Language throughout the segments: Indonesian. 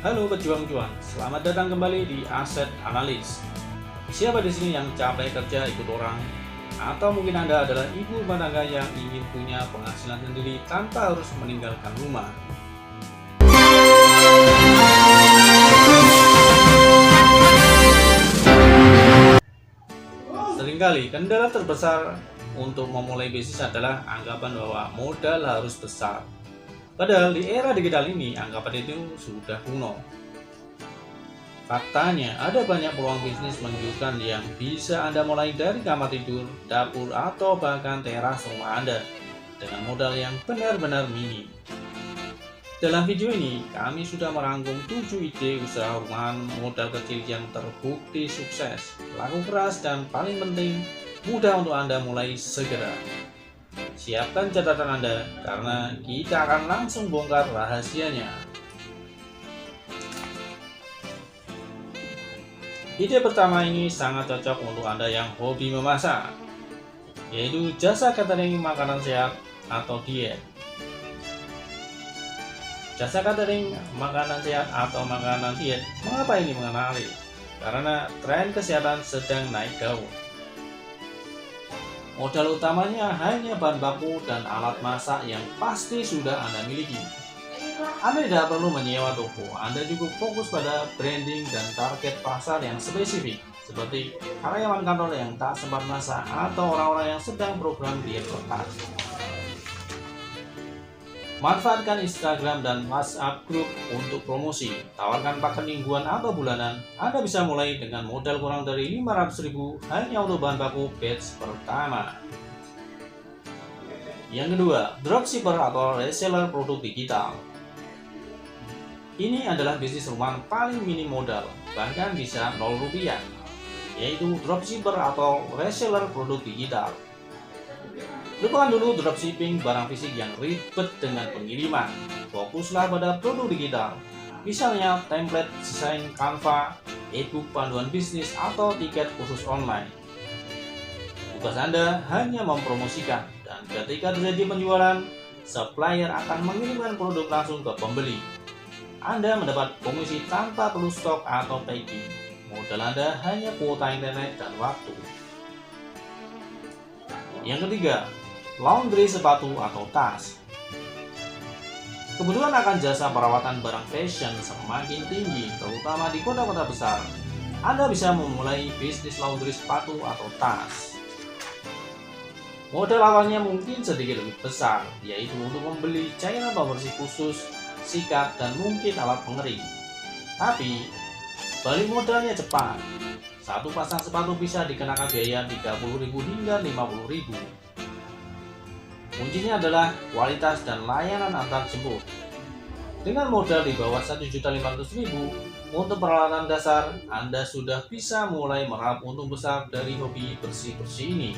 Halo pejuang cuan, selamat datang kembali di Aset Analis. Siapa di sini yang capek kerja ikut orang? Atau mungkin Anda adalah ibu rumah tangga yang ingin punya penghasilan sendiri tanpa harus meninggalkan rumah? Seringkali kendala terbesar untuk memulai bisnis adalah anggapan bahwa modal harus besar. Padahal di era digital ini, anggapan itu sudah kuno. Faktanya, ada banyak peluang bisnis menggiurkan yang bisa Anda mulai dari kamar tidur, dapur, atau bahkan teras rumah Anda dengan modal yang benar-benar minim. Dalam video ini, kami sudah merangkum 7 ide usaha rumahan modal kecil yang terbukti sukses, laku keras, dan paling penting, mudah untuk Anda mulai segera. Siapkan catatan Anda, karena kita akan langsung bongkar rahasianya. Ide pertama ini sangat cocok untuk Anda yang hobi memasak, yaitu jasa catering makanan sehat atau diet. Jasa catering makanan sehat atau makanan diet, mengapa ini menarik? Karena tren kesehatan sedang naik daun. Modal utamanya hanya bahan baku dan alat masak yang pasti sudah Anda miliki. Anda tidak perlu menyewa toko, Anda cukup fokus pada branding dan target pasar yang spesifik, seperti karyawan kantor yang tak sempat masak atau orang-orang yang sedang program diet ketat. Manfaatkan Instagram dan WhatsApp Group untuk promosi, tawarkan paket mingguan atau bulanan. Anda bisa mulai dengan modal kurang dari 500.000 hanya untuk bahan baku batch pertama. Yang kedua, dropshipper atau reseller produk digital. Ini adalah bisnis rumahan paling minim modal, bahkan bisa 0 rupiah, yaitu dropshipper atau reseller produk digital. Lupakan dulu dropshipping barang fisik yang ribet dengan pengiriman. Fokuslah pada produk digital, misalnya template desain Canva, e-book panduan bisnis, atau tiket khusus online. Tugas Anda hanya mempromosikan, dan ketika terjadi penjualan, supplier akan mengirimkan produk langsung ke pembeli. Anda mendapat komisi tanpa perlu stok atau packing. Modal Anda hanya kuota internet dan waktu. Yang ketiga, laundry sepatu atau tas. Kebutuhan akan jasa perawatan barang fashion semakin tinggi, terutama di kota-kota besar. Anda bisa memulai bisnis laundry sepatu atau tas. Modal awalnya mungkin sedikit lebih besar, yaitu untuk membeli cairan pembersih khusus, sikat, dan mungkin alat pengering. Tapi, balik modalnya cepat. Satu pasang sepatu bisa dikenakan biaya 30.000 hingga 50.000. Kuncinya adalah kualitas dan layanan antar jemput. Dengan modal di bawah 1.500.000 untuk peralatan dasar, Anda sudah bisa mulai meraup untung besar dari hobi bersih-bersih ini.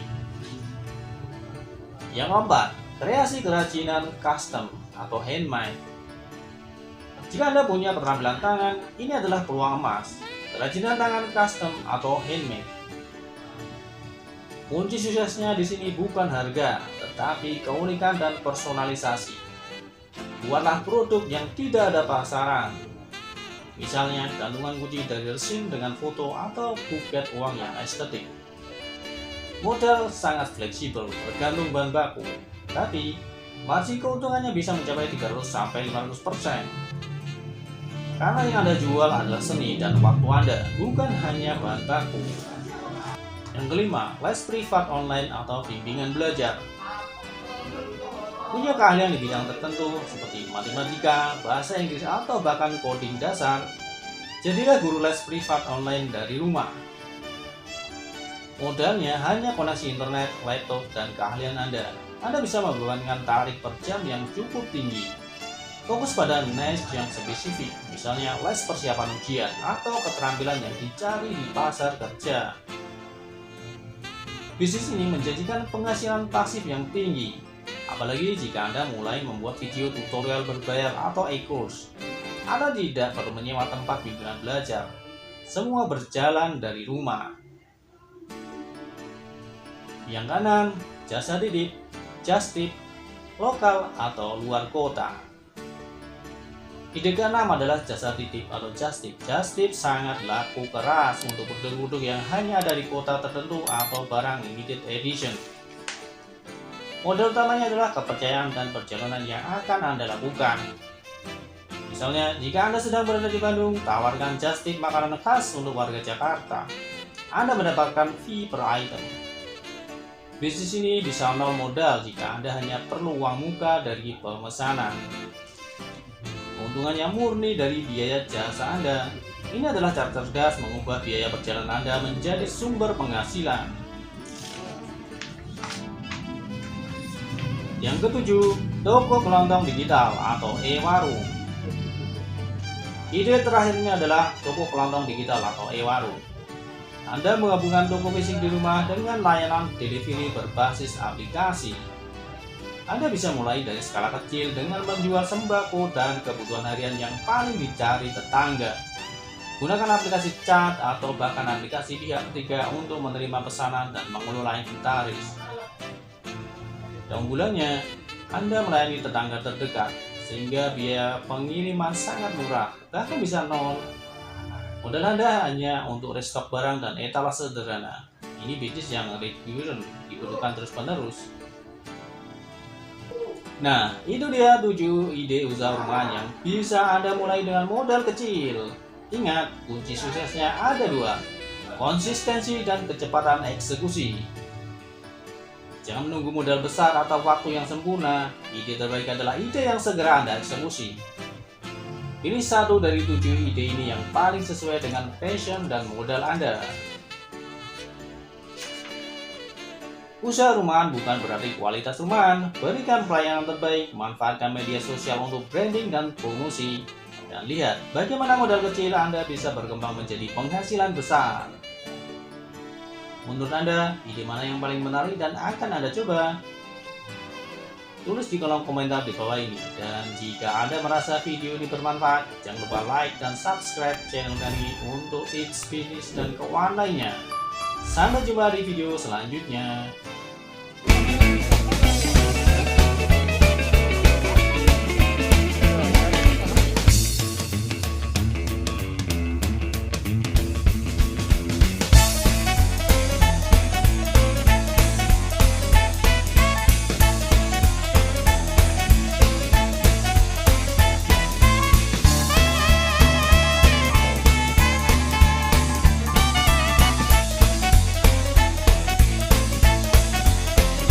Yang keempat, kreasi kerajinan custom atau handmade. Jika Anda punya keterampilan tangan, ini adalah peluang emas. Kerajinan tangan custom atau handmade. Kunci suksesnya di sini bukan harga, tetapi keunikan dan personalisasi. Buatlah produk yang tidak ada pasaran. Misalnya gantungan kunci dari resin dengan foto atau buket uang yang estetik. Modal sangat fleksibel, tergantung bahan baku, tapi margin keuntungannya bisa mencapai 300-500%. Karena yang Anda jual adalah seni dan waktu Anda, bukan hanya bahan baku. Yang kelima, les privat online atau bimbingan belajar. Punya keahlian di bidang tertentu seperti matematika, bahasa Inggris, atau bahkan coding dasar, jadilah guru les privat online dari rumah. Modalnya hanya koneksi internet, laptop, dan keahlian Anda. Anda bisa membebankan tarif per jam yang cukup tinggi. Fokus pada niche yang spesifik, misalnya les persiapan ujian atau keterampilan yang dicari di pasar kerja. Bisnis ini menjanjikan penghasilan pasif yang tinggi, apalagi jika Anda mulai membuat video tutorial berbayar atau e-course. Anda tidak perlu menyewa tempat bimbingan belajar. Semua berjalan dari rumah. Yang kanan, jasa titip, just tip, lokal atau luar kota. Ide keenam adalah jasa titip atau just tip. Just tip sangat laku keras untuk produk-produk yang hanya ada di kota tertentu atau barang limited edition. Modal utamanya adalah kepercayaan dan perjalanan yang akan Anda lakukan. Misalnya, jika Anda sedang berada di Bandung, tawarkan just tip makanan khas untuk warga Jakarta. Anda mendapatkan fee per item. Bisnis ini bisa nol modal jika Anda hanya perlu uang muka dari pemesanan. Keuntungannya murni dari biaya jasa Anda. Ini adalah cara cerdas mengubah biaya perjalanan Anda menjadi sumber penghasilan. Yang ketujuh, toko kelontong digital atau e-warung. Ide terakhirnya adalah toko kelontong digital atau e-warung. Anda menggabungkan toko fisik di rumah dengan layanan delivery berbasis aplikasi. Anda bisa mulai dari skala kecil dengan menjual sembako dan kebutuhan harian yang paling dicari tetangga. Gunakan aplikasi chat atau bahkan aplikasi pihak ketiga untuk menerima pesanan dan mengelola inventaris. Keunggulannya, Anda melayani tetangga terdekat, sehingga biaya pengiriman sangat murah, bahkan bisa nol. Modal Anda hanya untuk restock barang dan etalase sederhana. Ini bisnis yang recurrent, dibutuhkan terus-menerus. Nah, itu dia 7 ide usaha rumahan yang bisa Anda mulai dengan modal kecil. Ingat, kunci suksesnya ada 2, konsistensi dan kecepatan eksekusi. Jangan menunggu modal besar atau waktu yang sempurna. Ide terbaik adalah ide yang segera Anda eksekusi. Pilih 1 dari 7 ide ini yang paling sesuai dengan passion dan modal Anda. Usaha rumahan bukan berarti kualitas rumahan. Berikan pelayanan terbaik, manfaatkan media sosial untuk branding dan promosi. Dan lihat bagaimana modal kecil Anda bisa berkembang menjadi penghasilan besar. Menurut Anda, ide mana yang paling menarik dan akan Anda coba? Tulis di kolom komentar di bawah ini. Dan jika Anda merasa video ini bermanfaat, jangan lupa like dan subscribe channel kami untuk tips bisnis dan keuangan lainnya. Sampai jumpa di video selanjutnya.